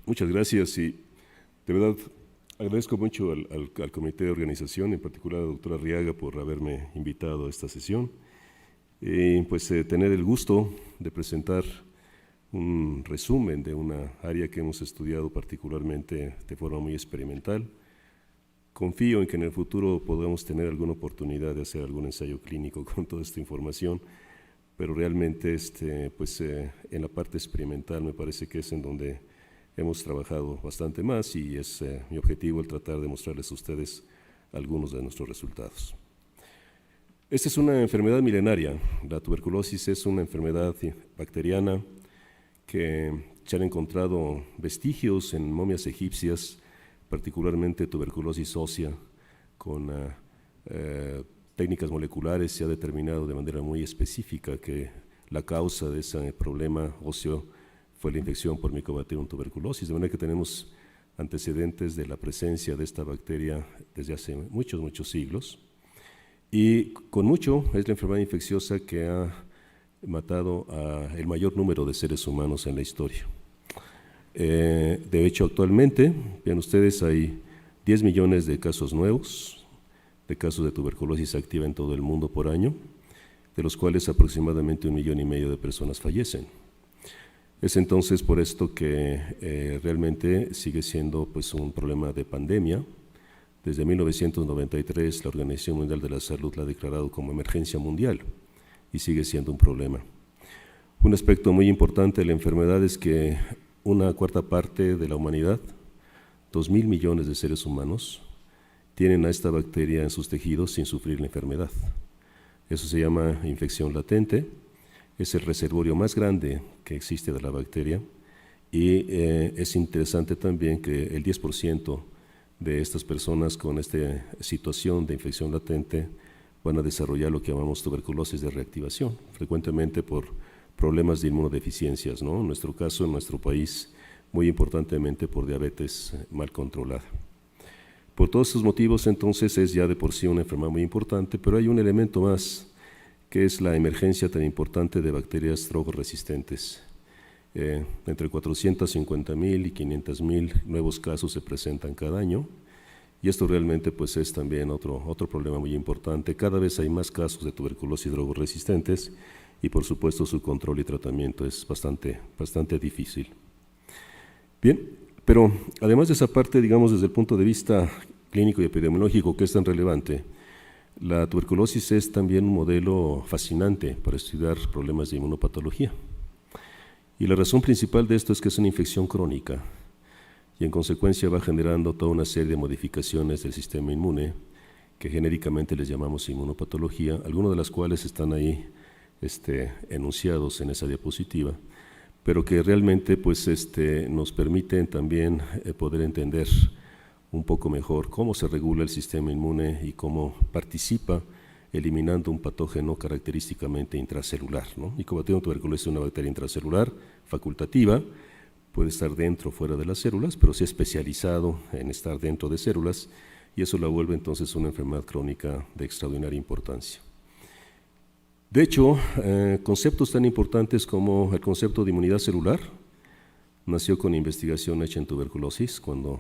Muchas gracias y de verdad agradezco mucho al comité de organización, en particular a la doctora Arriaga por haberme invitado a esta sesión. Tener el gusto de presentar un resumen de una área que hemos estudiado particularmente de forma muy experimental. Confío en que en el futuro podamos tener alguna oportunidad de hacer algún ensayo clínico con toda esta información, pero realmente en la parte experimental me parece que es en donde hemos trabajado bastante más y es mi objetivo el tratar de mostrarles a ustedes algunos de nuestros resultados. Esta es una enfermedad milenaria. La tuberculosis es una enfermedad bacteriana que se han encontrado vestigios en momias egipcias, particularmente tuberculosis ósea, con técnicas moleculares. Se ha determinado de manera muy específica que la causa de ese problema óseo fue la infección por Mycobacterium tuberculosis, de manera que tenemos antecedentes de la presencia de esta bacteria desde hace muchos siglos. Y con mucho es la enfermedad infecciosa que ha matado al mayor número de seres humanos en la historia. De hecho, actualmente, vean ustedes, hay 10 millones de casos nuevos, de casos de tuberculosis activa en todo el mundo por año, de los cuales aproximadamente 1,5 millones de personas fallecen. Es entonces por esto que realmente sigue siendo un problema de pandemia. Desde 1993 la Organización Mundial de la Salud la ha declarado como emergencia mundial y sigue siendo un problema. Un aspecto muy importante de la enfermedad es que una cuarta parte de la humanidad, 2,000 millones de seres humanos, tienen a esta bacteria en sus tejidos sin sufrir la enfermedad. Eso se llama infección latente. Es el reservorio más grande que existe de la bacteria y es interesante también que el 10% de estas personas con esta situación de infección latente van a desarrollar lo que llamamos tuberculosis de reactivación, frecuentemente por problemas de inmunodeficiencias, ¿no? En nuestro caso, en nuestro país, muy importantemente por diabetes mal controlada. Por todos estos motivos, entonces, es ya de por sí una enfermedad muy importante, pero hay un elemento más, que es la emergencia tan importante de bacterias drogoresistentes. Entre 450,000 y 500,000 nuevos casos se presentan cada año, y esto realmente es también otro problema muy importante. Cada vez hay más casos de tuberculosis drogoresistentes y por supuesto su control y tratamiento es bastante difícil. Bien, pero además de esa parte, digamos desde el punto de vista clínico y epidemiológico que es tan relevante, la tuberculosis es también un modelo fascinante para estudiar problemas de inmunopatología. Y la razón principal de esto es que es una infección crónica y en consecuencia va generando toda una serie de modificaciones del sistema inmune que genéricamente les llamamos inmunopatología, algunas de las cuales están ahí enunciados en esa diapositiva, pero que realmente nos permiten también poder entender un poco mejor cómo se regula el sistema inmune y cómo participa eliminando un patógeno característicamente intracelular, ¿no? Mycobacterium tuberculosis es una bacteria intracelular facultativa, puede estar dentro o fuera de las células, pero se ha especializado en estar dentro de células y eso la vuelve entonces una enfermedad crónica de extraordinaria importancia. De hecho, conceptos tan importantes como el concepto de inmunidad celular nació con investigación hecha en tuberculosis cuando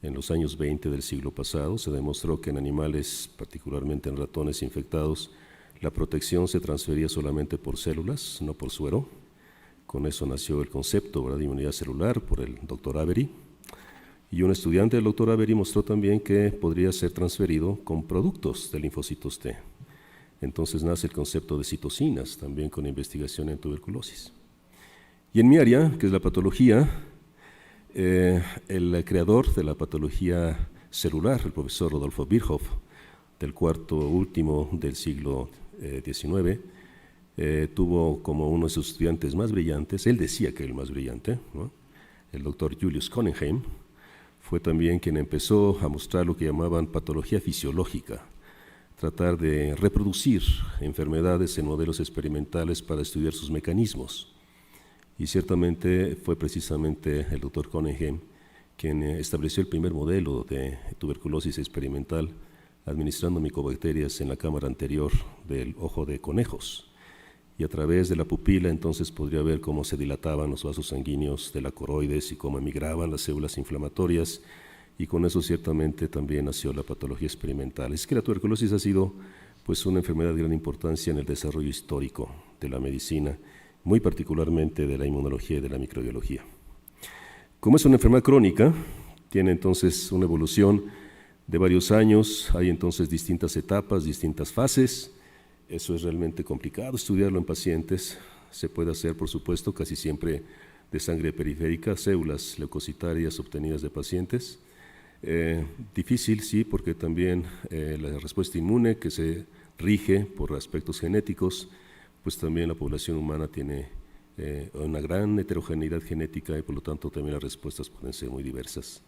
en los años 20 del siglo pasado se demostró que en animales, particularmente en ratones infectados, la protección se transfería solamente por células, no por suero. Con eso nació el concepto, ¿verdad?, de inmunidad celular por el doctor Avery. Y un estudiante del doctor Avery mostró también que podría ser transferido con productos de linfocitos T. Entonces nace el concepto de citocinas, también con investigación en tuberculosis. Y en mi área, que es la patología, el creador de la patología celular, el profesor Rodolfo Virchow, del cuarto último del siglo XIX, tuvo como uno de sus estudiantes más brillantes, él decía que era el más brillante, ¿no?, el doctor Julius Conenheim. Fue también quien empezó a mostrar lo que llamaban patología fisiológica, tratar de reproducir enfermedades en modelos experimentales para estudiar sus mecanismos. Y ciertamente fue precisamente el doctor Conenheim quien estableció el primer modelo de tuberculosis experimental administrando micobacterias en la cámara anterior del ojo de conejos. y a través de la pupila entonces podría ver cómo se dilataban los vasos sanguíneos de la coroides y cómo emigraban las células inflamatorias, y con eso ciertamente también nació la patología experimental. Es que la tuberculosis ha sido pues una enfermedad de gran importancia en el desarrollo histórico de la medicina, muy particularmente de la inmunología y de la microbiología. Como es una enfermedad crónica, tiene entonces una evolución de varios años, hay entonces distintas etapas, distintas fases. Eso es realmente complicado estudiarlo en pacientes. Se puede hacer, por supuesto, casi siempre de sangre periférica, células leucocitarias obtenidas de pacientes. Difícil, sí, porque también la respuesta inmune, que se rige por aspectos genéticos, pues también la población humana tiene una gran heterogeneidad genética y por lo tanto también las respuestas pueden ser muy diversas.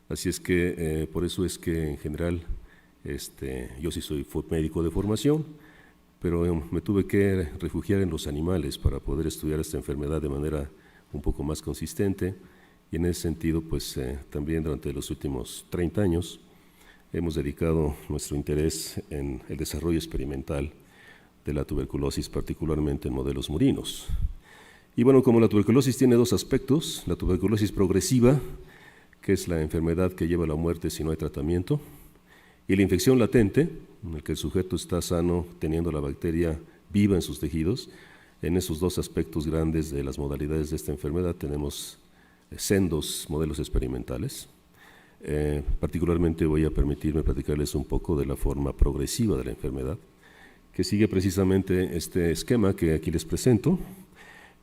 Así es que por eso es que en general yo sí soy médico de formación, pero me tuve que refugiar en los animales para poder estudiar esta enfermedad de manera un poco más consistente, y en ese sentido pues también durante los últimos 30 años hemos dedicado nuestro interés en el desarrollo experimental de la tuberculosis, particularmente en modelos murinos. Y bueno, como la tuberculosis tiene dos aspectos, la tuberculosis progresiva, que es la enfermedad que lleva a la muerte si no hay tratamiento, y la infección latente, en el que el sujeto está sano teniendo la bacteria viva en sus tejidos. En esos dos aspectos grandes de las modalidades de esta enfermedad tenemos sendos modelos experimentales. Particularmente voy a permitirme platicarles un poco de la forma progresiva de la enfermedad, que sigue precisamente este esquema que aquí les presento,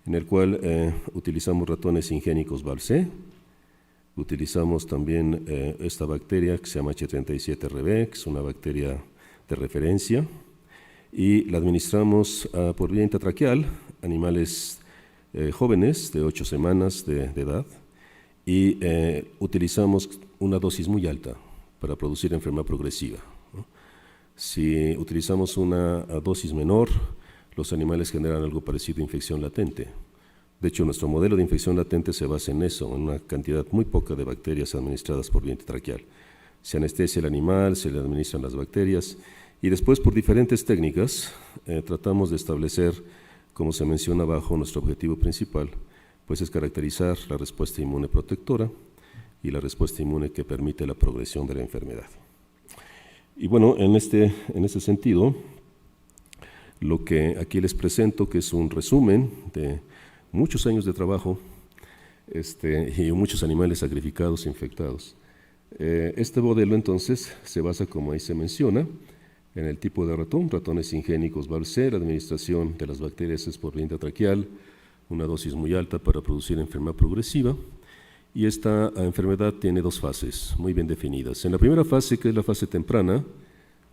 en el cual utilizamos ratones ingénicos Val-C. Utilizamos también esta bacteria que se llama H37RB, que es una bacteria de referencia, y la administramos por vía intratraqueal a animales jóvenes de 8 semanas de edad, y utilizamos una dosis muy alta para producir enfermedad progresiva, ¿no? Si utilizamos una dosis menor, los animales generan algo parecido a infección latente. De hecho, nuestro modelo de infección latente se basa en eso, en una cantidad muy poca de bacterias administradas por vía intratraqueal. Se anestesia el animal, se le administran las bacterias y después por diferentes técnicas tratamos de establecer, como se menciona abajo, nuestro objetivo principal, pues es caracterizar la respuesta inmune protectora y la respuesta inmune que permite la progresión de la enfermedad. Y bueno, en este sentido, lo que aquí les presento, que es un resumen de muchos años de trabajo y muchos animales sacrificados e infectados. Este modelo entonces se basa, como ahí se menciona, en el tipo de ratón, ratones ingénicos Val-C. La administración de las bacterias es por vía intratraqueal, una dosis muy alta para producir enfermedad progresiva, y esta enfermedad tiene dos fases muy bien definidas. En la primera fase, que es la fase temprana,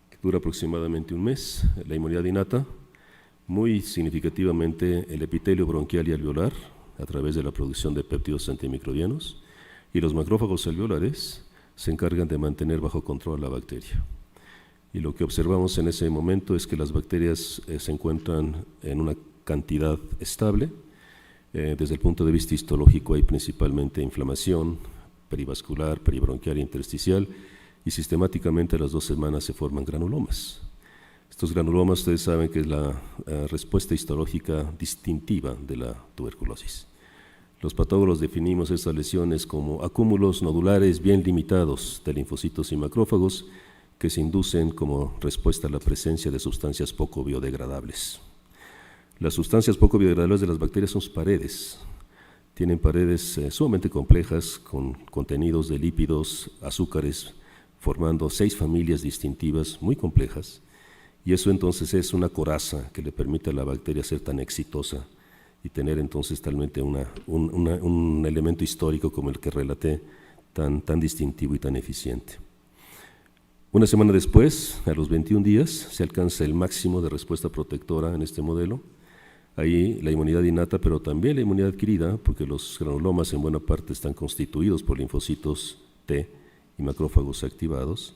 que dura aproximadamente un mes, la inmunidad innata, muy significativamente el epitelio bronquial y alveolar, a través de la producción de péptidos antimicrobianos, y los macrófagos alveolares se encargan de mantener bajo control la bacteria. Y lo que observamos en ese momento es que las bacterias se encuentran en una cantidad estable. Desde el punto de vista histológico hay principalmente inflamación perivascular, peribronquial e intersticial, y sistemáticamente a las 2 semanas se forman granulomas. Estos granulomas, ustedes saben que es la respuesta histológica distintiva de la tuberculosis. Los patólogos definimos estas lesiones como acúmulos nodulares bien limitados de linfocitos y macrófagos que se inducen como respuesta a la presencia de sustancias poco biodegradables. Las sustancias poco biodegradables de las bacterias son sus paredes. Tienen paredes sumamente complejas con contenidos de lípidos, azúcares, formando 6 familias distintivas muy complejas. Y eso entonces es una coraza que le permite a la bacteria ser tan exitosa y tener entonces talmente un elemento histórico como el que relaté, tan distintivo y tan eficiente. Una semana después, a los 21 días, se alcanza el máximo de respuesta protectora en este modelo. Ahí la inmunidad innata, pero también la inmunidad adquirida, porque los granulomas en buena parte están constituidos por linfocitos T y macrófagos activados,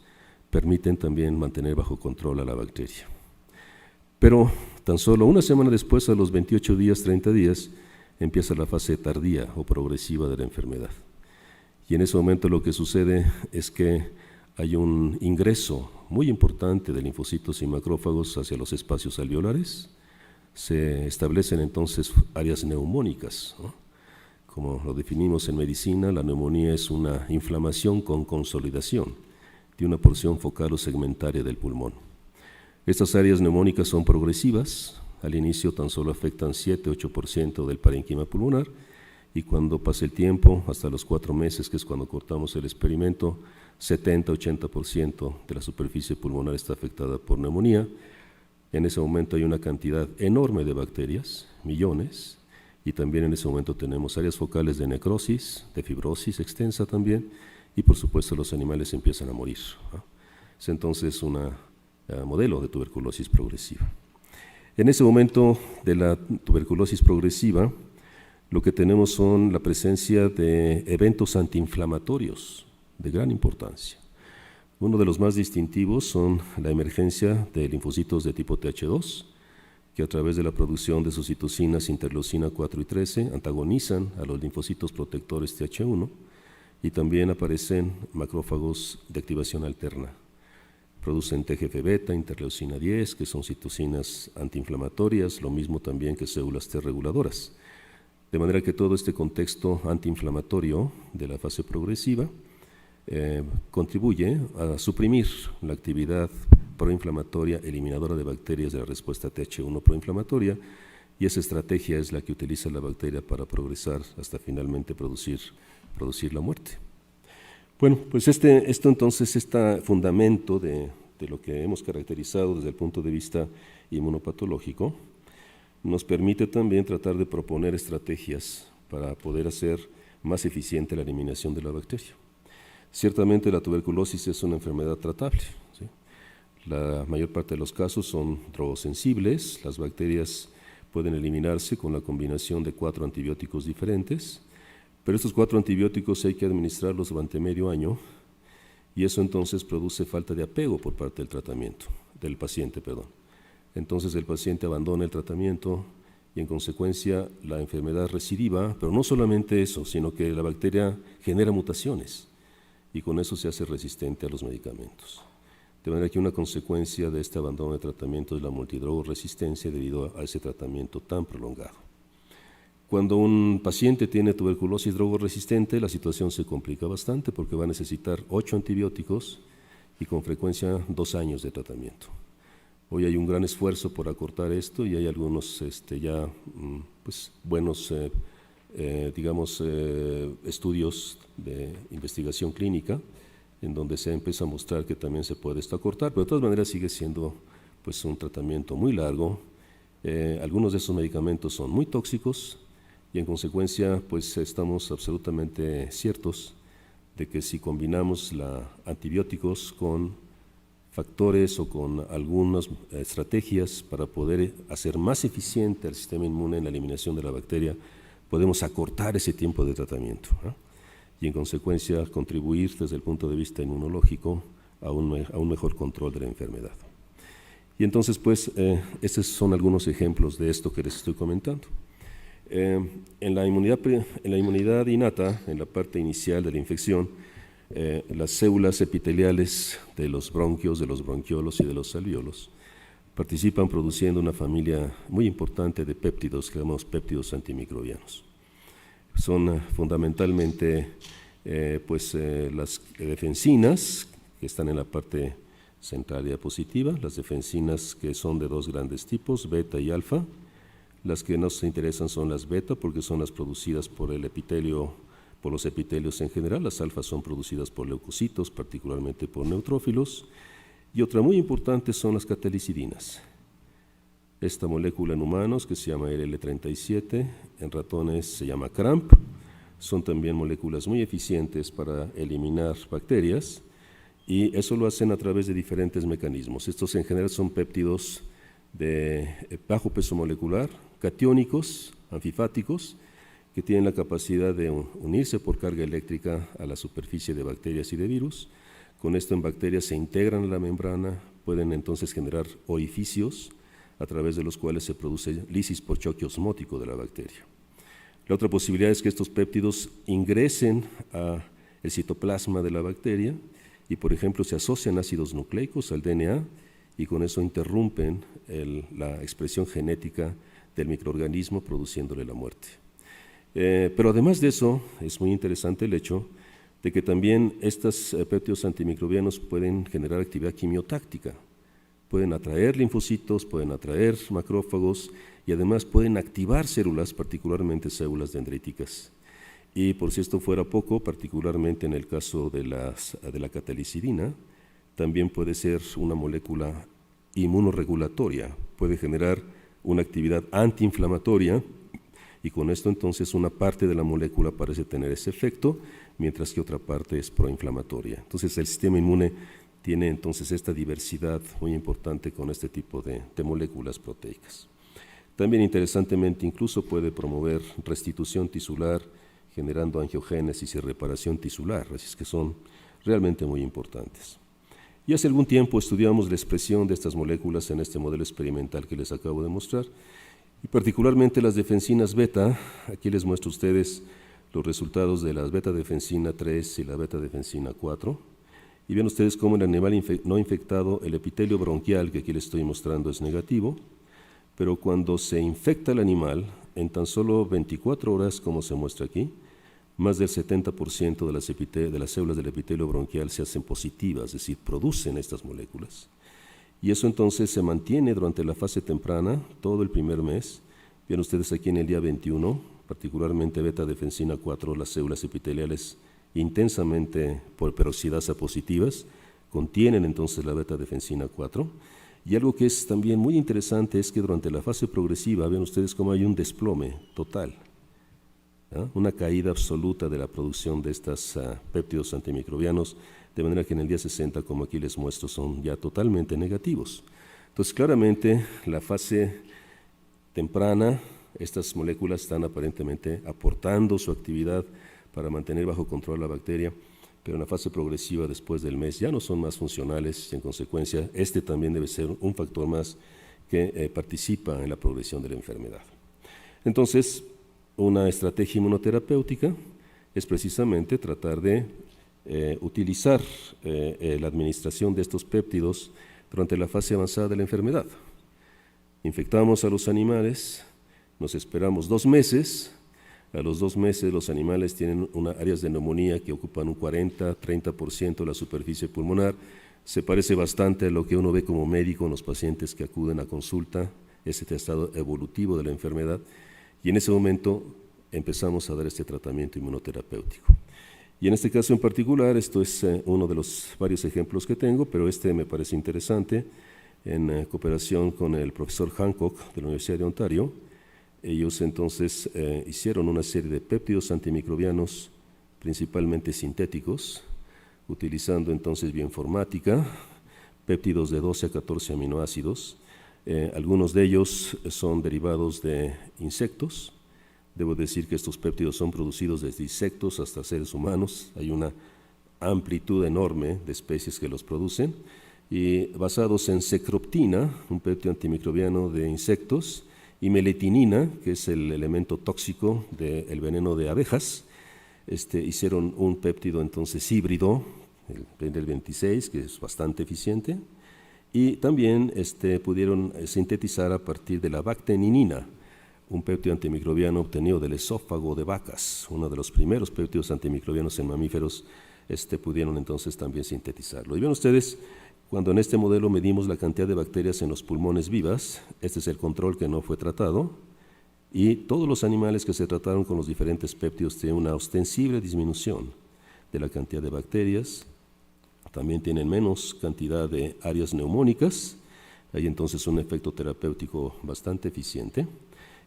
permiten también mantener bajo control a la bacteria. Pero tan solo una semana después, a los 28 días, 30 días, empieza la fase tardía o progresiva de la enfermedad. Y en ese momento lo que sucede es que hay un ingreso muy importante de linfocitos y macrófagos hacia los espacios alveolares, Se establecen entonces áreas neumónicas, ¿no? Como lo definimos en medicina, la neumonía es una inflamación con consolidación de una porción focal o segmentaria del pulmón. Estas áreas neumónicas son progresivas, al inicio tan solo afectan 7-8% del parénquima pulmonar, y cuando pasa el tiempo, hasta los 4 meses, que es cuando cortamos el experimento, 70-80% de la superficie pulmonar está afectada por neumonía. En ese momento hay una cantidad enorme de bacterias, millones, y también en ese momento tenemos áreas focales de necrosis, de fibrosis extensa también, y por supuesto los animales empiezan a morir, ¿no? Es entonces un modelo de tuberculosis progresiva. En ese momento de la tuberculosis progresiva, lo que tenemos son la presencia de eventos antiinflamatorios de gran importancia. Uno de los más distintivos son la emergencia de linfocitos de tipo Th2, que a través de la producción de sus citocinas interleucina 4 y 13 antagonizan a los linfocitos protectores Th1, y también aparecen macrófagos de activación alterna. Producen TGF-beta, interleucina 10, que son citocinas antiinflamatorias, lo mismo también que células T reguladoras. De manera que todo este contexto antiinflamatorio de la fase progresiva contribuye a suprimir la actividad proinflamatoria eliminadora de bacterias de la respuesta Th1 proinflamatoria, y esa estrategia es la que utiliza la bacteria para progresar hasta finalmente producir la muerte. Bueno, pues esto entonces, este fundamento de lo que hemos caracterizado desde el punto de vista inmunopatológico, nos permite también tratar de proponer estrategias para poder hacer más eficiente la eliminación de la bacteria. Ciertamente la tuberculosis es una enfermedad tratable, ¿sí? La mayor parte de los casos son drogosensibles, las bacterias pueden eliminarse con la combinación de 4 antibióticos diferentes, pero estos 4 antibióticos hay que administrarlos durante medio año, y eso entonces produce falta de apego por parte del paciente. Entonces el paciente abandona el tratamiento y en consecuencia la enfermedad recidiva, pero no solamente eso, sino que la bacteria genera mutaciones y con eso se hace resistente a los medicamentos. De manera que una consecuencia de este abandono de tratamiento es la multidrogoresistencia debido a ese tratamiento tan prolongado. Cuando un paciente tiene tuberculosis drogoresistente, la situación se complica bastante porque va a necesitar 8 antibióticos y con frecuencia 2 años de tratamiento. Hoy hay un gran esfuerzo por acortar esto y hay algunos buenos estudios de investigación clínica en donde se empieza a mostrar que también se puede esto acortar, pero de todas maneras sigue siendo pues un tratamiento muy largo. Algunos de esos medicamentos son muy tóxicos y en consecuencia pues estamos absolutamente ciertos de que si combinamos antibióticos con factores o con algunas estrategias para poder hacer más eficiente al sistema inmune en la eliminación de la bacteria, podemos acortar ese tiempo de tratamiento, ¿no? Y en consecuencia contribuir desde el punto de vista inmunológico a un mejor control de la enfermedad. Y entonces pues estos son algunos ejemplos de esto que les estoy comentando. En la inmunidad innata, en la parte inicial de la infección, las células epiteliales de los bronquios, de los bronquiolos y de los alvéolos participan produciendo una familia muy importante de péptidos que llamamos péptidos antimicrobianos. Son fundamentalmente las defensinas que están en la parte central diapositiva, las defensinas que son de 2 grandes tipos, beta y alfa. Las que nos interesan son las beta porque son las producidas por el epitelio, por los epitelios en general. Las alfas son producidas por leucocitos, particularmente por neutrófilos. Y otra muy importante son las catalicidinas. Esta molécula en humanos, que se llama LL37, en ratones se llama CRAMP, son también moléculas muy eficientes para eliminar bacterias y eso lo hacen a través de diferentes mecanismos. Estos en general son péptidos de bajo peso molecular, catiónicos, anfifáticos, que tienen la capacidad de unirse por carga eléctrica a la superficie de bacterias y de virus. Con esto en bacterias se integran a la membrana, pueden entonces generar orificios a través de los cuales se produce lisis por choque osmótico de la bacteria. La otra posibilidad es que estos péptidos ingresen al citoplasma de la bacteria y, por ejemplo, se asocian ácidos nucleicos al DNA y con eso interrumpen la expresión genética del microorganismo, produciéndole la muerte. Pero además de eso, es muy interesante el hecho de que también estos péptidos antimicrobianos pueden generar actividad quimiotáctica. Pueden atraer linfocitos, pueden atraer macrófagos y además pueden activar células, particularmente células dendríticas. Y por si esto fuera poco, particularmente en el caso de la catalicidina, también puede ser una molécula inmunorregulatoria, puede generar una actividad antiinflamatoria y con esto entonces una parte de la molécula parece tener ese efecto, mientras que otra parte es proinflamatoria. Entonces el sistema inmune tiene entonces esta diversidad muy importante con este tipo de moléculas proteicas. También interesantemente incluso puede promover restitución tisular, generando angiogénesis y reparación tisular, así es que son realmente muy importantes. Y hace algún tiempo estudiamos la expresión de estas moléculas en este modelo experimental que les acabo de mostrar, y particularmente las defensinas beta. Aquí les muestro a ustedes los resultados de las beta-defensina 3 y la beta-defensina 4, y ven ustedes cómo en el animal no infectado el epitelio bronquial, que aquí les estoy mostrando, es negativo, pero cuando se infecta el animal, en tan solo 24 horas, como se muestra aquí, más del 70% de las células del epitelio bronquial se hacen positivas, es decir, producen estas moléculas. Y eso entonces se mantiene durante la fase temprana, todo el primer mes. Ven ustedes aquí en el día 21, particularmente beta-defensina 4, las células epiteliales intensamente por peroxidasa positivas, contienen entonces la beta-defensina 4. Y algo que es también muy interesante es que durante la fase progresiva, ven ustedes cómo hay un desplome total, una caída absoluta de la producción de estos péptidos antimicrobianos, de manera que en el día 60, como aquí les muestro, son ya totalmente negativos. Entonces, claramente, la fase temprana, estas moléculas están aparentemente aportando su actividad para mantener bajo control la bacteria, pero en la fase progresiva, después del mes, ya no son más funcionales y en consecuencia, este también debe ser un factor más que participa en la progresión de la enfermedad. Entonces, una estrategia inmunoterapéutica es precisamente tratar de utilizar la administración de estos péptidos durante la fase avanzada de la enfermedad. Infectamos a los animales, nos esperamos 2 meses, a los 2 meses los animales tienen áreas de neumonía que ocupan un 40-30% de la superficie pulmonar. Se parece bastante a lo que uno ve como médico en los pacientes que acuden a consulta, ese estado evolutivo de la enfermedad, y en ese momento empezamos a dar este tratamiento inmunoterapéutico. Y en este caso en particular, esto es uno de los varios ejemplos que tengo, pero este me parece interesante, en cooperación con el profesor Hancock de la Universidad de Ontario. Ellos entonces hicieron una serie de péptidos antimicrobianos, principalmente sintéticos, utilizando entonces bioinformática, péptidos de 12 a 14 aminoácidos. Algunos de ellos son derivados de insectos. Debo decir que estos péptidos son producidos desde insectos hasta seres humanos. Hay una amplitud enorme de especies que los producen. Y basados en secroptina, un péptido antimicrobiano de insectos, y meletinina, que es el elemento tóxico del veneno de abejas, hicieron un péptido entonces híbrido, el 26, que es bastante eficiente, y también pudieron sintetizar a partir de la bacteninina, un péptido antimicrobiano obtenido del esófago de vacas, uno de los primeros péptidos antimicrobianos en mamíferos, pudieron entonces también sintetizarlo. Y ven ustedes, cuando en este modelo medimos la cantidad de bacterias en los pulmones vivas, este es el control que no fue tratado, y todos los animales que se trataron con los diferentes péptidos tienen una ostensible disminución de la cantidad de bacterias, también tienen menos cantidad de áreas neumónicas, hay entonces un efecto terapéutico bastante eficiente.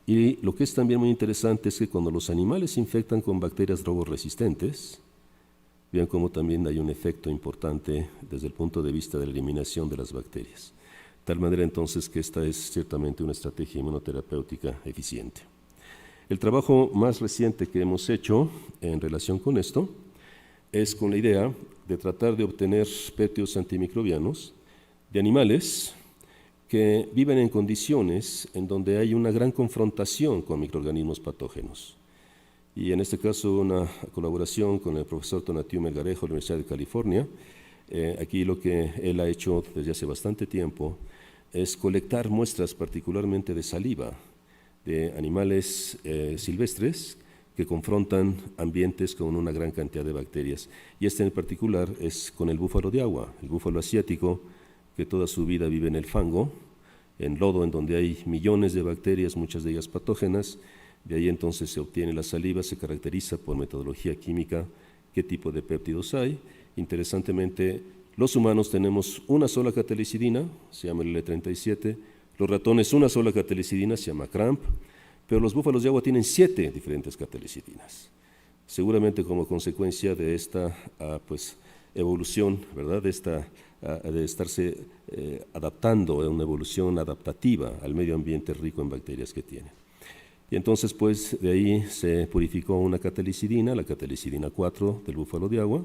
Y lo que es también muy interesante es que cuando los animales se infectan con bacterias drogoresistentes, vean cómo también hay un efecto importante desde el punto de vista de la eliminación de las bacterias. De tal manera entonces que esta es ciertamente una estrategia inmunoterapéutica eficiente. El trabajo más reciente que hemos hecho en relación con esto es con la idea de tratar de obtener péptidos antimicrobianos de animales que viven en condiciones en donde hay una gran confrontación con microorganismos patógenos. Y en este caso una colaboración con el profesor Tonatiuh Melgarejo de la Universidad de California, Aquí lo que él ha hecho desde hace bastante tiempo es colectar muestras particularmente de saliva de animales silvestres que confrontan ambientes con una gran cantidad de bacterias. Y este en particular es con el búfalo de agua, el búfalo asiático, que toda su vida vive en el fango, en lodo, en donde hay millones de bacterias, muchas de ellas patógenas. De ahí entonces se obtiene la saliva, se caracteriza por metodología química qué tipo de péptidos hay. Interesantemente, los humanos tenemos una sola catelicidina, se llama el L37, los ratones una sola catelicidina, se llama CRAMP, pero los búfalos de agua tienen 7 diferentes catelicidinas. Seguramente como consecuencia de esta evolución, ¿verdad? De estarse adaptando a una evolución adaptativa al medio ambiente rico en bacterias que tienen. Y entonces, pues, de ahí se purificó una catelicidina, la catelicidina 4 del búfalo de agua.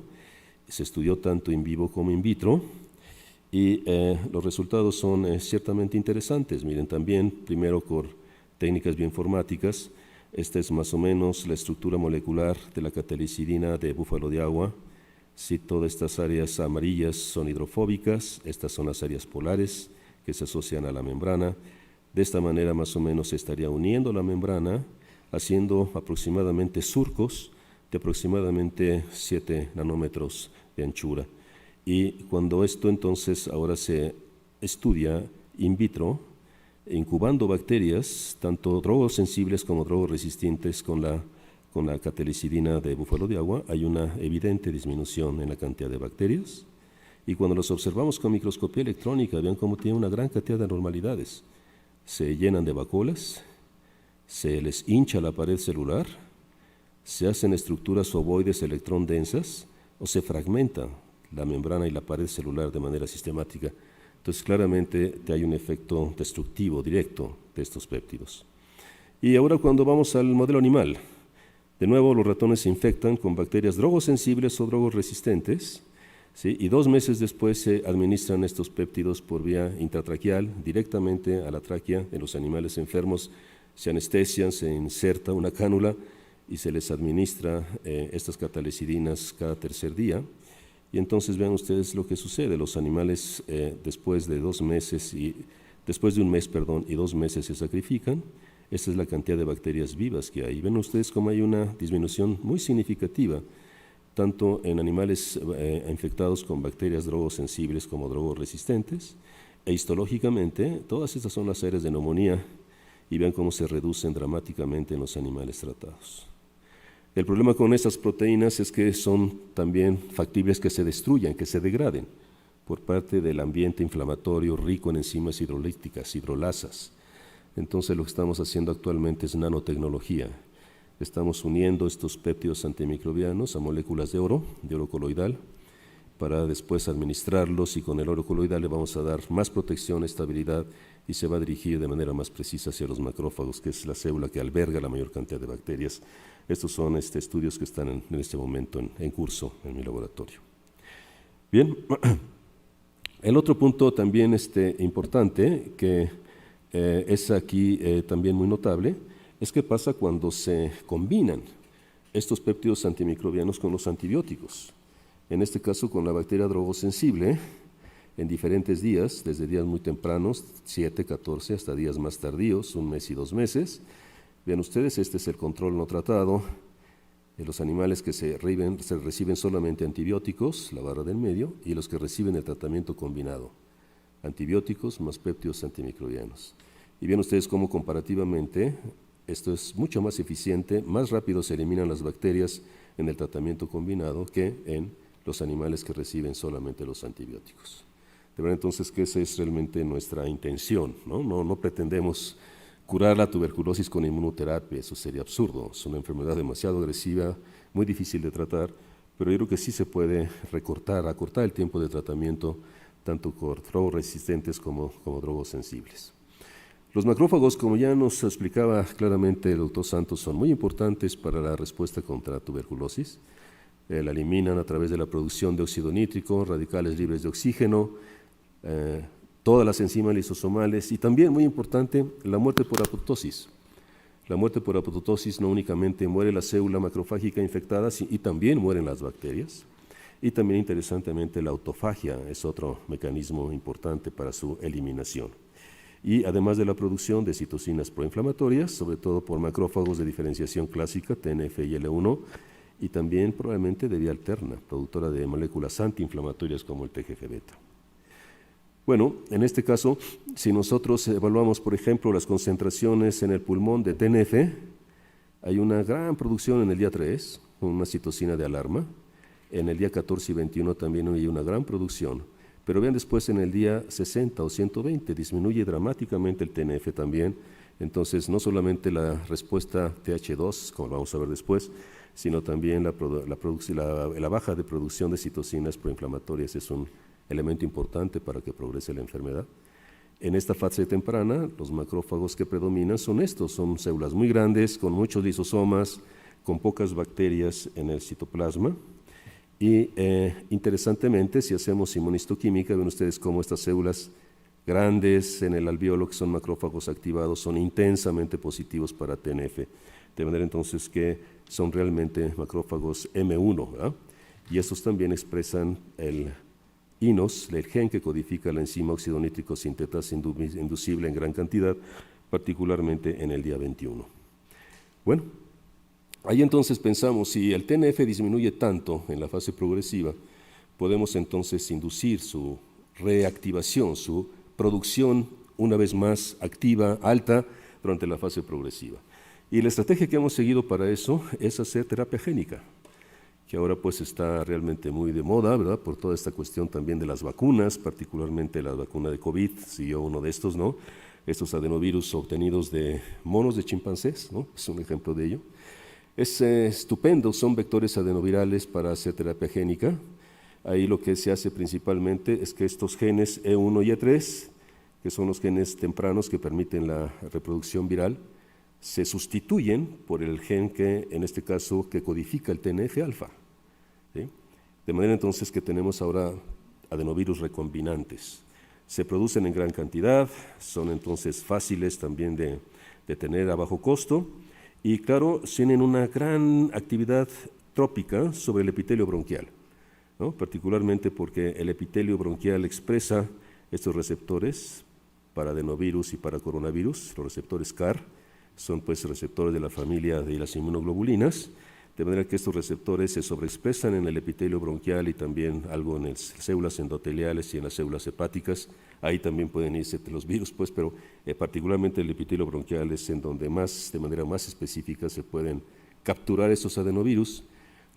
Se estudió tanto in vivo como in vitro y los resultados son ciertamente interesantes. Miren, también, primero por técnicas bioinformáticas, esta es más o menos la estructura molecular de la catelicidina de búfalo de agua. Si todas estas áreas amarillas son hidrofóbicas, estas son las áreas polares que se asocian a la membrana. De esta manera más o menos se estaría uniendo la membrana, haciendo aproximadamente surcos de aproximadamente 7 nanómetros de anchura. Y cuando esto entonces ahora se estudia in vitro, incubando bacterias, tanto drogosensibles como drogoresistentes con la catelicidina de búfalo de agua, hay una evidente disminución en la cantidad de bacterias. Y cuando los observamos con microscopía electrónica, vean cómo tiene una gran cantidad de anormalidades. Se llenan de vacuolas, se les hincha la pared celular, se hacen estructuras ovoides electrón densas o se fragmenta la membrana y la pared celular de manera sistemática. Entonces, claramente hay un efecto destructivo directo de estos péptidos. Y ahora cuando vamos al modelo animal, de nuevo los ratones se infectan con bacterias drogosensibles o drogoresistentes, ¿sí? Y 2 meses después se administran estos péptidos por vía intratraqueal directamente a la tráquea de los animales enfermos. Se anestesian, se inserta una cánula y se les administra estas catalicidinas cada 3er día. Y entonces vean ustedes lo que sucede. Los animales después de 2 meses después de 1 mes, y 2 meses se sacrifican. Esta es la cantidad de bacterias vivas que hay. Ven ustedes cómo hay una disminución muy significativa tanto en animales infectados con bacterias drogosensibles como drogoresistentes, e histológicamente todas estas son las áreas de neumonía y vean cómo se reducen dramáticamente en los animales tratados. El problema con estas proteínas es que son también factibles que se destruyan, que se degraden por parte del ambiente inflamatorio rico en enzimas hidrolíticas, hidrolasas. Entonces lo que estamos haciendo actualmente es nanotecnología. Estamos uniendo estos péptidos antimicrobianos a moléculas de oro coloidal, para después administrarlos y con el oro coloidal le vamos a dar más protección, estabilidad y se va a dirigir de manera más precisa hacia los macrófagos, que es la célula que alberga la mayor cantidad de bacterias. Estos son estudios que están en este momento en curso en mi laboratorio. Bien, el otro punto también importante que es aquí también muy notable, es qué pasa cuando se combinan estos péptidos antimicrobianos con los antibióticos. En este caso con la bacteria drogosensible, en diferentes días, desde días muy tempranos, 7, 14, hasta días más tardíos, 1 mes y 2 meses. Vean ustedes, este es el control no tratado de los animales que se reciben solamente antibióticos, la barra del medio, y los que reciben el tratamiento combinado, antibióticos más péptidos antimicrobianos. Y vean ustedes cómo comparativamente esto es mucho más eficiente, más rápido se eliminan las bacterias en el tratamiento combinado que en los animales que reciben solamente los antibióticos. De verdad entonces que esa es realmente nuestra intención, ¿no? No pretendemos curar la tuberculosis con inmunoterapia, eso sería absurdo, es una enfermedad demasiado agresiva, muy difícil de tratar, pero yo creo que sí se puede acortar el tiempo de tratamiento tanto con drogoresistentes como drogosensibles. Los macrófagos, como ya nos explicaba claramente el doctor Santos, son muy importantes para la respuesta contra la tuberculosis. La eliminan a través de la producción de óxido nítrico, radicales libres de oxígeno, todas las enzimas lisosomales y también, muy importante, la muerte por apoptosis. La muerte por apoptosis no únicamente muere la célula macrofágica infectada, y también mueren las bacterias. y también interesantemente la autofagia es otro mecanismo importante para su eliminación. Y además de la producción de citocinas proinflamatorias, sobre todo por macrófagos de diferenciación clásica, TNF y L1, y también probablemente de vía alterna, productora de moléculas antiinflamatorias como el TGF-beta. Bueno, en este caso, si nosotros evaluamos, por ejemplo, las concentraciones en el pulmón de TNF, hay una gran producción en el día 3, con una citocina de alarma. En el día 14 y 21 también hay una gran producción. Pero vean después en el día 60 o 120, disminuye dramáticamente el TNF también. Entonces, no solamente la respuesta TH2, como vamos a ver después, sino también la baja de producción de citocinas proinflamatorias es un elemento importante para que progrese la enfermedad. En esta fase temprana, los macrófagos que predominan son estos, son células muy grandes, con muchos lisosomas, con pocas bacterias en el citoplasma. Y interesantemente, si hacemos inmunistoquímica, ven ustedes cómo estas células grandes en el alvéolo, que son macrófagos activados, son intensamente positivos para TNF. De manera entonces que son realmente macrófagos M1, ¿verdad? Y estos también expresan el INOS, el gen que codifica la enzima oxidonítrico sintetasa inducible en gran cantidad, particularmente en el día 21. Bueno, ahí entonces pensamos, si el TNF disminuye tanto en la fase progresiva, podemos entonces inducir su reactivación, su producción una vez más activa, alta, durante la fase progresiva. Y la estrategia que hemos seguido para eso es hacer terapia génica, que ahora pues está realmente muy de moda, ¿verdad? Por toda esta cuestión también de las vacunas, particularmente la vacuna de COVID, siguió uno de estos, ¿no? Estos adenovirus obtenidos de monos de chimpancés, ¿no? Es un ejemplo de ello. Es estupendo, son vectores adenovirales para hacer terapia génica. Ahí lo que se hace principalmente es que estos genes E1 y E3, que son los genes tempranos que permiten la reproducción viral, se sustituyen por el gen que, en este caso, que codifica el TNF-alfa. ¿Sí? De manera entonces que tenemos ahora adenovirus recombinantes. Se producen en gran cantidad, son entonces fáciles también de tener a bajo costo y, claro, tienen una gran actividad trópica sobre el epitelio bronquial, ¿no? Particularmente porque el epitelio bronquial expresa estos receptores para adenovirus y para coronavirus, los receptores CAR, son pues receptores de la familia de las inmunoglobulinas, de manera que estos receptores se sobreexpresan en el epitelio bronquial y también algo en las células endoteliales y en las células hepáticas. Ahí también pueden irse los virus, pues, pero particularmente el epitelio bronquial es en donde más, de manera más específica, se pueden capturar estos adenovirus.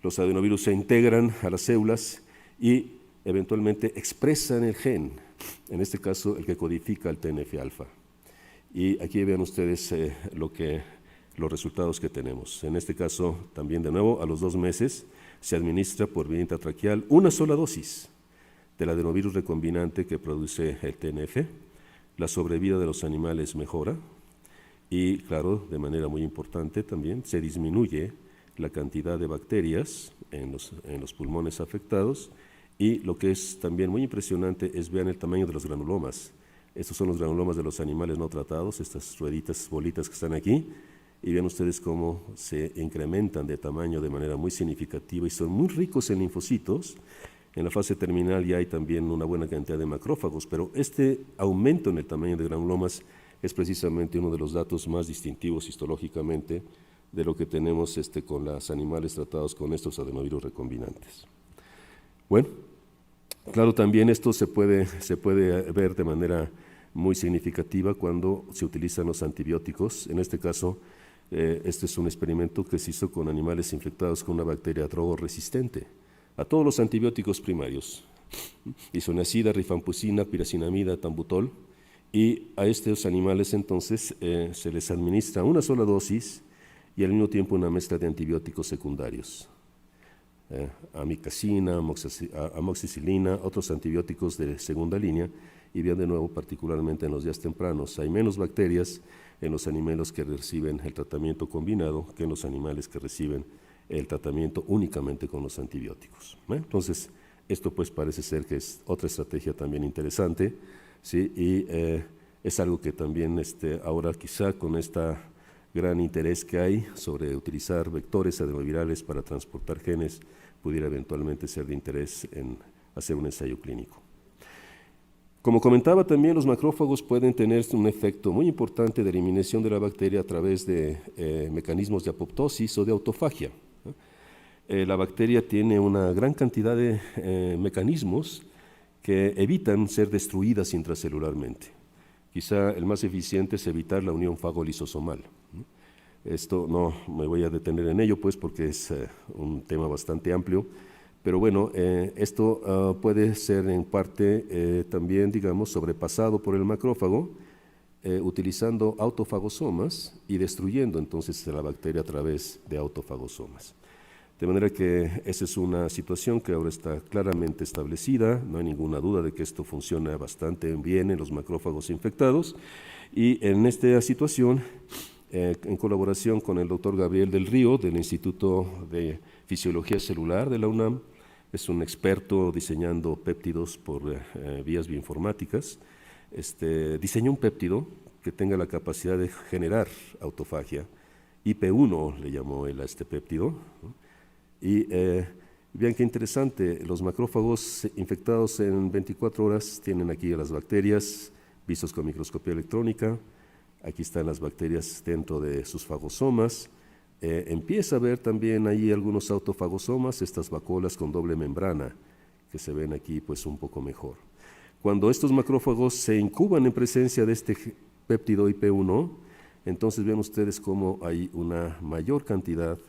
Los adenovirus se integran a las células y eventualmente expresan el gen, en este caso el que codifica el TNF-alfa. Y aquí vean ustedes los resultados que tenemos. En este caso, también de nuevo, a los 2 meses se administra por vía intratraqueal una sola dosis del adenovirus recombinante que produce el TNF. La sobrevida de los animales mejora y, claro, de manera muy importante también, se disminuye la cantidad de bacterias en los pulmones afectados y lo que es también muy impresionante es vean el tamaño de los granulomas. Estos son los granulomas de los animales no tratados, estas rueditas, bolitas que están aquí, y vean ustedes cómo se incrementan de tamaño de manera muy significativa y son muy ricos en linfocitos. En la fase terminal ya hay también una buena cantidad de macrófagos, pero este aumento en el tamaño de granulomas es precisamente uno de los datos más distintivos histológicamente de lo que tenemos con los animales tratados con estos adenovirus recombinantes. Bueno, claro, también esto se puede ver de manera muy significativa cuando se utilizan los antibióticos. En este caso, este es un experimento que se hizo con animales infectados con una bacteria drogoresistente a todos los antibióticos primarios, isoniazida, rifampicina, piracinamida, tambutol, y a estos animales entonces se les administra una sola dosis y al mismo tiempo una mezcla de antibióticos secundarios. Amikacina, amoxicilina, otros antibióticos de segunda línea, y vean de nuevo, particularmente en los días tempranos, hay menos bacterias en los animales que reciben el tratamiento combinado que en los animales que reciben el tratamiento únicamente con los antibióticos. Entonces, esto pues parece ser que es otra estrategia también interesante, ¿sí? Y es algo que también ahora quizá con este gran interés que hay sobre utilizar vectores adenovirales para transportar genes pudiera eventualmente ser de interés en hacer un ensayo clínico. Como comentaba también, los macrófagos pueden tener un efecto muy importante de eliminación de la bacteria a través de mecanismos de apoptosis o de autofagia. La bacteria tiene una gran cantidad de mecanismos que evitan ser destruidas intracelularmente. Quizá el más eficiente es evitar la unión fago-lisosomal. Esto no me voy a detener en ello, pues, porque es un tema bastante amplio. Pero bueno, esto puede ser en parte también, digamos, sobrepasado por el macrófago, utilizando autofagosomas y destruyendo entonces la bacteria a través de autofagosomas. De manera que esa es una situación que ahora está claramente establecida, no hay ninguna duda de que esto funciona bastante bien en los macrófagos infectados, y en esta situación, en colaboración con el doctor Gabriel del Río, del Instituto de Fisiología Celular de la UNAM, es un experto diseñando péptidos por vías bioinformáticas. Diseñó un péptido que tenga la capacidad de generar autofagia. IP1 le llamó él a este péptido, ¿no? Y vean qué interesante, los macrófagos infectados en 24 horas tienen aquí a las bacterias vistos con microscopía electrónica. Aquí están las bacterias dentro de sus fagosomas. Empieza a ver también ahí algunos autofagosomas, estas vacuolas con doble membrana, que se ven aquí pues un poco mejor. Cuando estos macrófagos se incuban en presencia de este péptido IP1, entonces ven ustedes cómo hay una mayor cantidad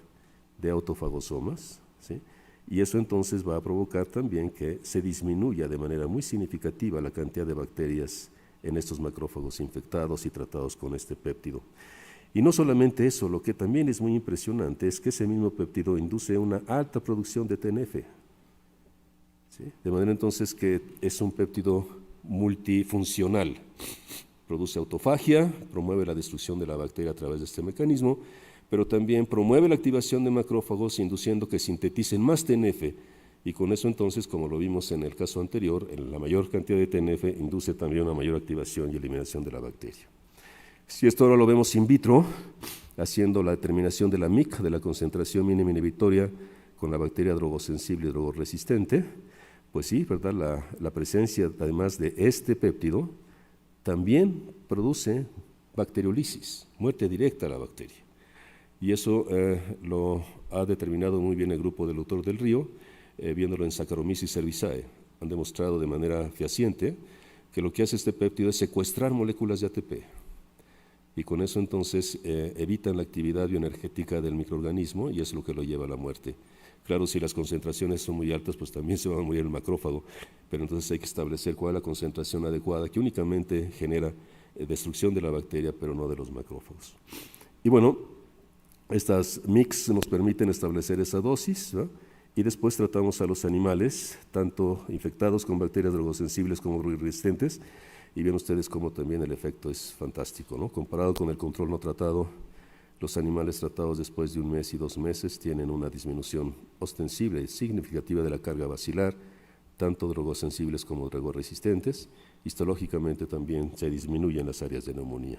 de autofagosomas, ¿sí? Y eso entonces va a provocar también que se disminuya de manera muy significativa la cantidad de bacterias en estos macrófagos infectados y tratados con este péptido. Y no solamente eso, lo que también es muy impresionante es que ese mismo péptido induce una alta producción de TNF, ¿sí? De manera entonces que es un péptido multifuncional. Produce autofagia, promueve la destrucción de la bacteria a través de este mecanismo, pero también promueve la activación de macrófagos induciendo que sinteticen más TNF, y con eso entonces, como lo vimos en el caso anterior, en la mayor cantidad de TNF induce también una mayor activación y eliminación de la bacteria. Si esto ahora lo vemos in vitro, haciendo la determinación de la MIC, de la concentración mínima inhibitoria con la bacteria drogosensible y drogoresistente, pues sí, ¿verdad? La presencia, además de este péptido, también produce bacteriolisis, muerte directa a la bacteria. Y eso lo ha determinado muy bien el grupo del doctor del Río, viéndolo en Saccharomyces cerevisiae. Han demostrado de manera fehaciente que lo que hace este péptido es secuestrar moléculas de ATP. Y con eso entonces evitan la actividad bioenergética del microorganismo y es lo que lo lleva a la muerte. Claro, si las concentraciones son muy altas, pues también se va a morir el macrófago, pero entonces hay que establecer cuál es la concentración adecuada que únicamente genera destrucción de la bacteria, pero no de los macrófagos. Y bueno, estas MICs nos permiten establecer esa dosis, ¿no? Y después tratamos a los animales, tanto infectados con bacterias drogosensibles como resistentes, y ven ustedes cómo también el efecto es fantástico, ¿no? Comparado con el control no tratado, los animales tratados después de 1 mes y 2 meses tienen una disminución ostensible y significativa de la carga bacilar, tanto drogosensibles como drogoresistentes. Histológicamente también se disminuyen las áreas de neumonía.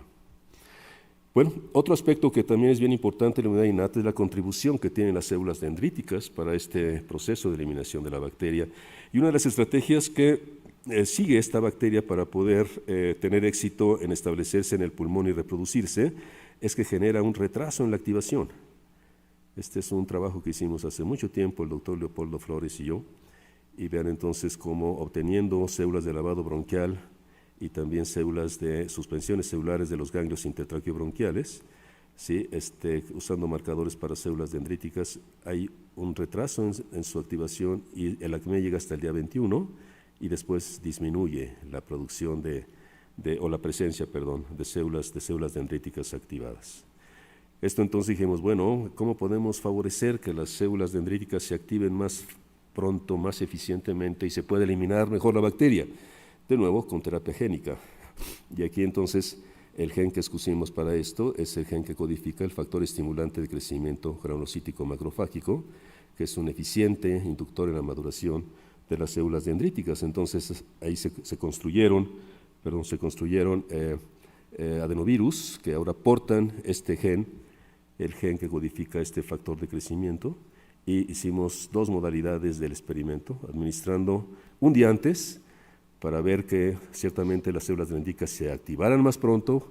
Bueno, otro aspecto que también es bien importante en la inmunidad innata es la contribución que tienen las células dendríticas para este proceso de eliminación de la bacteria. Y una de las estrategias que sigue esta bacteria para poder tener éxito en establecerse en el pulmón y reproducirse es que genera un retraso en la activación. Este es un trabajo que hicimos hace mucho tiempo el doctor Leopoldo Flores y yo, y vean entonces cómo obteniendo células de lavado bronquial y también células de suspensiones celulares de los ganglios intertraqueobronquiales, ¿sí? Usando marcadores para células dendríticas, hay un retraso en su activación y el acné llega hasta el día 21 y después disminuye la producción o la presencia, perdón, de células dendríticas activadas. Esto entonces dijimos, bueno, ¿cómo podemos favorecer que las células dendríticas se activen más pronto, más eficientemente y se pueda eliminar mejor la bacteria? De nuevo, con terapia génica. Y aquí entonces el gen que escogimos para esto es el gen que codifica el factor estimulante de crecimiento granulocítico macrofágico, que es un eficiente inductor en la maduración de las células dendríticas. Entonces ahí se construyeron adenovirus que ahora portan este gen, el gen que codifica este factor de crecimiento, y hicimos 2 modalidades del experimento, administrando un día antes para ver que ciertamente las células dendríticas se activaran más pronto,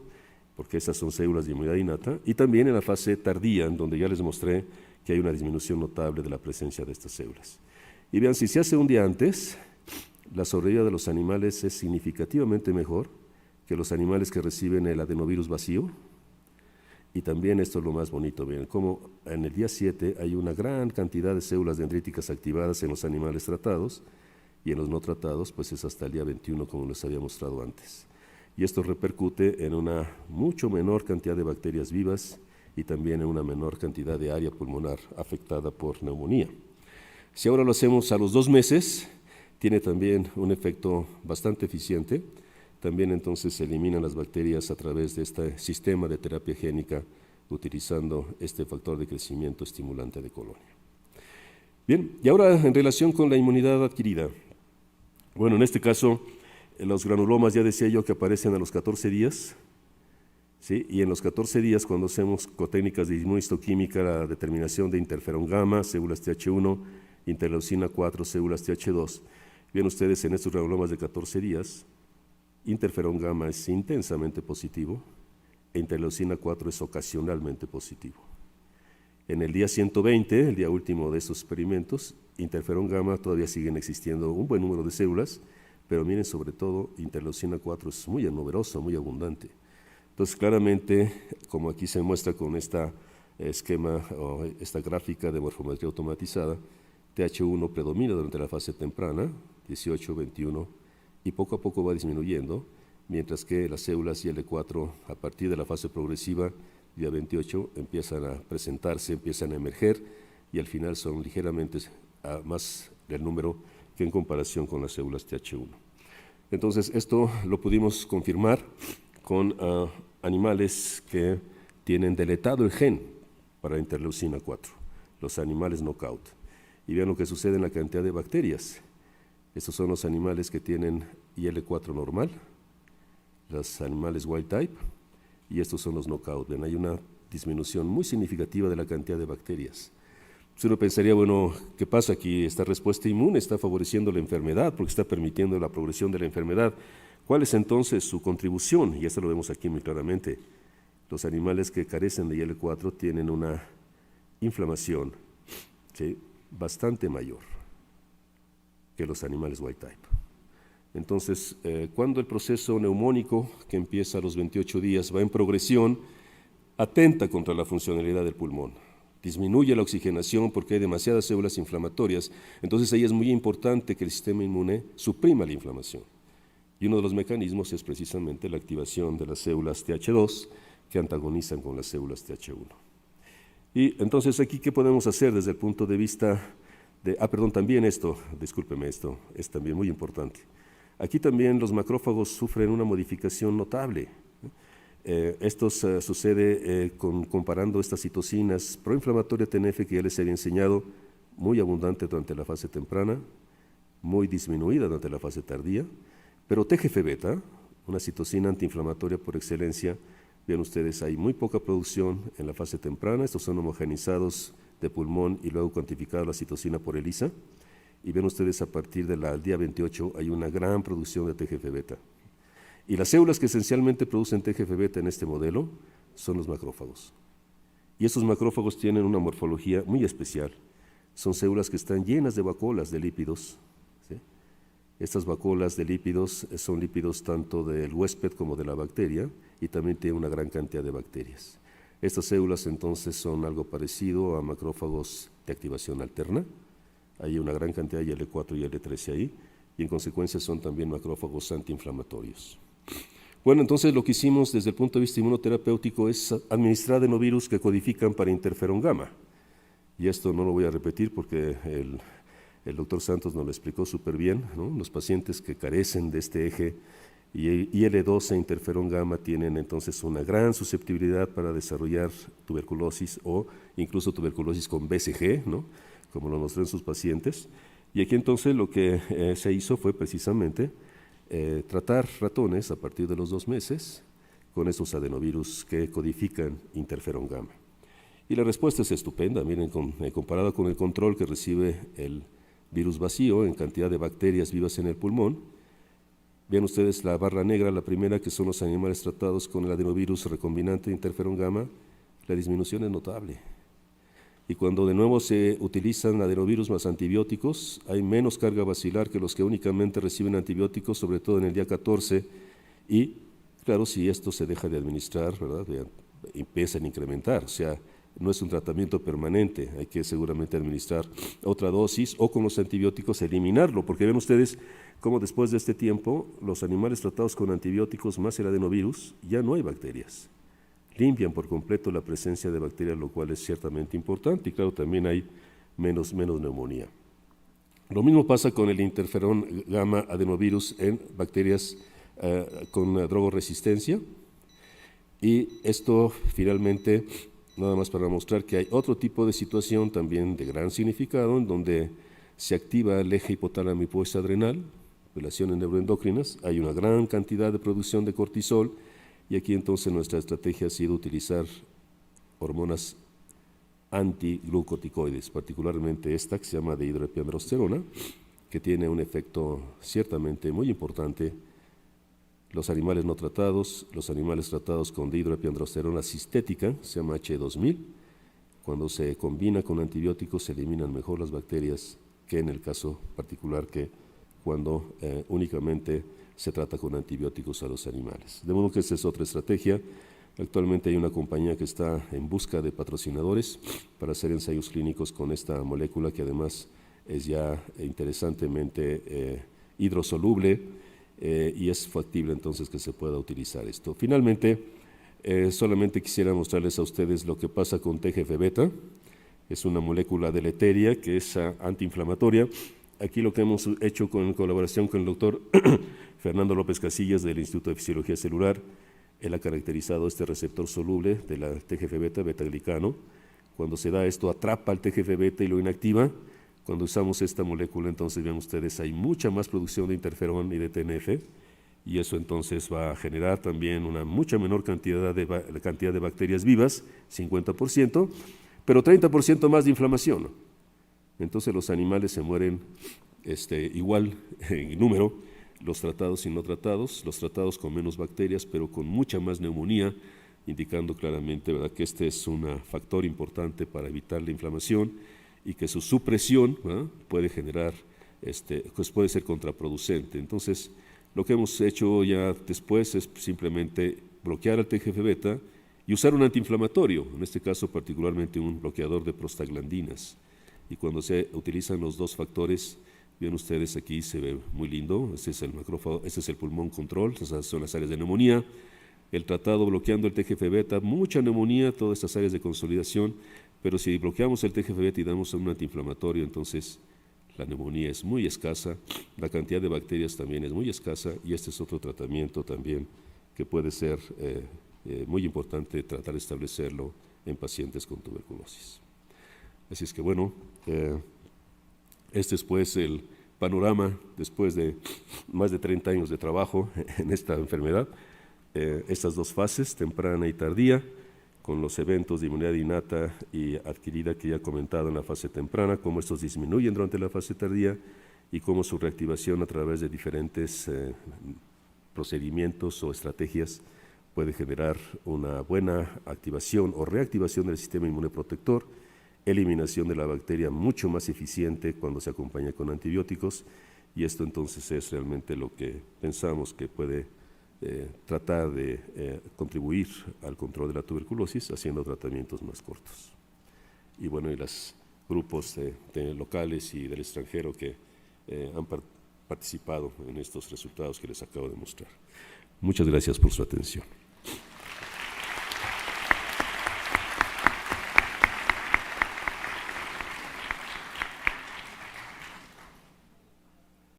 porque esas son células de inmunidad innata, y también en la fase tardía, en donde ya les mostré que hay una disminución notable de la presencia de estas células. Y vean, si se hace un día antes, la sobrevida de los animales es significativamente mejor que los animales que reciben el adenovirus vacío. Y también esto es lo más bonito, vean, como en el día 7 hay una gran cantidad de células dendríticas activadas en los animales tratados, y en los no tratados, pues es hasta el día 21, como les había mostrado antes. Y esto repercute en una mucho menor cantidad de bacterias vivas y también en una menor cantidad de área pulmonar afectada por neumonía. Si ahora lo hacemos a los 2 meses, tiene también un efecto bastante eficiente. También entonces se eliminan las bacterias a través de este sistema de terapia génica utilizando este factor de crecimiento estimulante de colonia. Bien, y ahora en relación con la inmunidad adquirida. Bueno, en este caso, los granulomas ya decía yo que aparecen a los 14 días, ¿sí? Y en los 14 días, cuando hacemos con técnicas de inmunistoquímica, la determinación de interferón gamma, células Th1, interleucina 4, células Th2, ven ustedes en estos granulomas de 14 días, interferón gamma es intensamente positivo e interleucina 4 es ocasionalmente positivo. En el día 120, el día último de estos experimentos, interferón gamma todavía siguen existiendo un buen número de células, pero miren, sobre todo, interleucina 4 es muy numerosa, muy abundante. Entonces, claramente, como aquí se muestra con esta esquema o esta gráfica de morfometría automatizada, Th1 predomina durante la fase temprana, 18, 21, y poco a poco va disminuyendo, mientras que las células IL4 a partir de la fase progresiva, día 28, empiezan a presentarse, empiezan a emerger y al final son ligeramente más del número que en comparación con las células Th1. Entonces esto lo pudimos confirmar con animales que tienen deletado el gen para interleucina 4, los animales knockout. Y vean lo que sucede en la cantidad de bacterias. Estos son los animales que tienen IL4 normal, los animales wild type, y estos son los knockout. Ven, hay una disminución muy significativa de la cantidad de bacterias. Pues uno pensaría, bueno, ¿qué pasa aquí? Esta respuesta inmune está favoreciendo la enfermedad porque está permitiendo la progresión de la enfermedad. ¿Cuál es entonces su contribución? Y esto lo vemos aquí muy claramente. Los animales que carecen de IL4 tienen una inflamación, ¿sí?, bastante mayor que los animales wild type. Entonces, cuando el proceso neumónico, que empieza a los 28 días, va en progresión, atenta contra la funcionalidad del pulmón, disminuye la oxigenación porque hay demasiadas células inflamatorias, entonces ahí es muy importante que el sistema inmune suprima la inflamación. Y uno de los mecanismos es precisamente la activación de las células Th2 que antagonizan con las células Th1. Y entonces aquí, ¿qué podemos hacer desde el punto de vista de, también esto, discúlpeme, esto es también muy importante. Aquí también los macrófagos sufren una modificación notable. Esto sucede comparando estas citocinas proinflamatoria TNF que ya les había enseñado, muy abundante durante la fase temprana, muy disminuida durante la fase tardía, pero TGF-beta, una citocina antiinflamatoria por excelencia, vean ustedes, hay muy poca producción en la fase temprana. Estos son homogenizados de pulmón y luego cuantificada la citocina por ELISA. Y ven ustedes, a partir del día 28 hay una gran producción de TGF-beta. Y las células que esencialmente producen TGF-beta en este modelo son los macrófagos. Y estos macrófagos tienen una morfología muy especial. Son células que están llenas de vacuolas de lípidos, ¿sí? Estas vacuolas de lípidos son lípidos tanto del huésped como de la bacteria y también tienen una gran cantidad de bacterias. Estas células entonces son algo parecido a macrófagos de activación alterna. Hay una gran cantidad de IL4 y IL13 ahí, y en consecuencia son también macrófagos antiinflamatorios. Bueno, entonces lo que hicimos desde el punto de vista inmunoterapéutico es administrar adenovirus que codifican para interferón gamma. Y esto no lo voy a repetir porque el doctor Santos nos lo explicó súper bien, ¿no? Los pacientes que carecen de este eje IL-2 e interferón gamma tienen entonces una gran susceptibilidad para desarrollar tuberculosis o incluso tuberculosis con BCG, ¿no?, como lo mostró en sus pacientes. Y aquí entonces lo que se hizo fue precisamente tratar ratones a partir de los 2 meses con estos adenovirus que codifican interferón gamma. Y la respuesta es estupenda, miren, comparada con el control que recibe el virus vacío en cantidad de bacterias vivas en el pulmón. Vean ustedes la barra negra, la primera, que son los animales tratados con el adenovirus recombinante de interferón gamma, la disminución es notable. Y cuando de nuevo se utilizan adenovirus más antibióticos, hay menos carga bacilar que los que únicamente reciben antibióticos, sobre todo en el día 14, y claro, si esto se deja de administrar, ¿verdad?, empiezan a incrementar, o sea, no es un tratamiento permanente, hay que seguramente administrar otra dosis o con los antibióticos eliminarlo, porque ven ustedes cómo después de este tiempo los animales tratados con antibióticos más el adenovirus ya no hay bacterias, limpian por completo la presencia de bacterias, lo cual es ciertamente importante y claro, también hay menos neumonía. Lo mismo pasa con el interferón gamma adenovirus en bacterias con drogoresistencia, y esto finalmente, nada más para mostrar que hay otro tipo de situación también de gran significado, en donde se activa el eje hipotálamo hipoestradrenal, relaciones neuroendocrinas, hay una gran cantidad de producción de cortisol, y aquí entonces nuestra estrategia ha sido utilizar hormonas antiglucoticoides, particularmente esta que se llama dihidroepiandrosterona, que tiene un efecto ciertamente muy importante. Los animales no tratados, los animales tratados con dihidroepiandrosterona sintética, se llama H2000, cuando se combina con antibióticos se eliminan mejor las bacterias que en el caso particular que cuando únicamente se trata con antibióticos a los animales. De modo que esa es otra estrategia. Actualmente hay una compañía que está en busca de patrocinadores para hacer ensayos clínicos con esta molécula, que además es ya interesantemente hidrosoluble, y es factible entonces que se pueda utilizar esto. Finalmente, solamente quisiera mostrarles a ustedes lo que pasa con TGF-beta. Es una molécula deleteria que es antiinflamatoria. Aquí lo que hemos hecho en colaboración con el doctor Fernando López Casillas del Instituto de Fisiología Celular, él ha caracterizado este receptor soluble de la TGF-beta, beta-glicano. Cuando se da esto, atrapa al TGF-beta y lo inactiva. Cuando usamos esta molécula, entonces vean ustedes, hay mucha más producción de interferón y de TNF, y eso entonces va a generar también una mucha menor cantidad de bacterias vivas, 50%, pero 30% más de inflamación. Entonces los animales se mueren igual en número, los tratados y no tratados, los tratados con menos bacterias, pero con mucha más neumonía, indicando claramente, ¿verdad?, que este es un factor importante para evitar la inflamación, y que su supresión puede generar, pues puede ser contraproducente. Entonces, lo que hemos hecho ya después es simplemente bloquear al TGF-beta y usar un antiinflamatorio, en este caso particularmente un bloqueador de prostaglandinas. Y cuando se utilizan los dos factores, ven ustedes aquí se ve muy lindo, este es el macrófago, este es el pulmón control, esas son las áreas de neumonía. El tratado bloqueando el TGF-beta, mucha neumonía, todas estas áreas de consolidación. Pero si bloqueamos el TGF-beta y damos un antiinflamatorio, entonces la neumonía es muy escasa, la cantidad de bacterias también es muy escasa, y este es otro tratamiento también que puede ser muy importante tratar de establecerlo en pacientes con tuberculosis. Así es que bueno, este es pues el panorama después de más de 30 años de trabajo en esta enfermedad, estas dos fases, temprana y tardía, con los eventos de inmunidad innata y adquirida que ya he comentado en la fase temprana, cómo estos disminuyen durante la fase tardía y cómo su reactivación a través de diferentes procedimientos o estrategias puede generar una buena activación o reactivación del sistema inmunoprotector, eliminación de la bacteria mucho más eficiente cuando se acompaña con antibióticos, y esto entonces es realmente lo que pensamos que puede tratar de contribuir al control de la tuberculosis haciendo tratamientos más cortos. Y bueno, y los grupos de locales y del extranjero que han participado en estos resultados que les acabo de mostrar. Muchas gracias por su atención.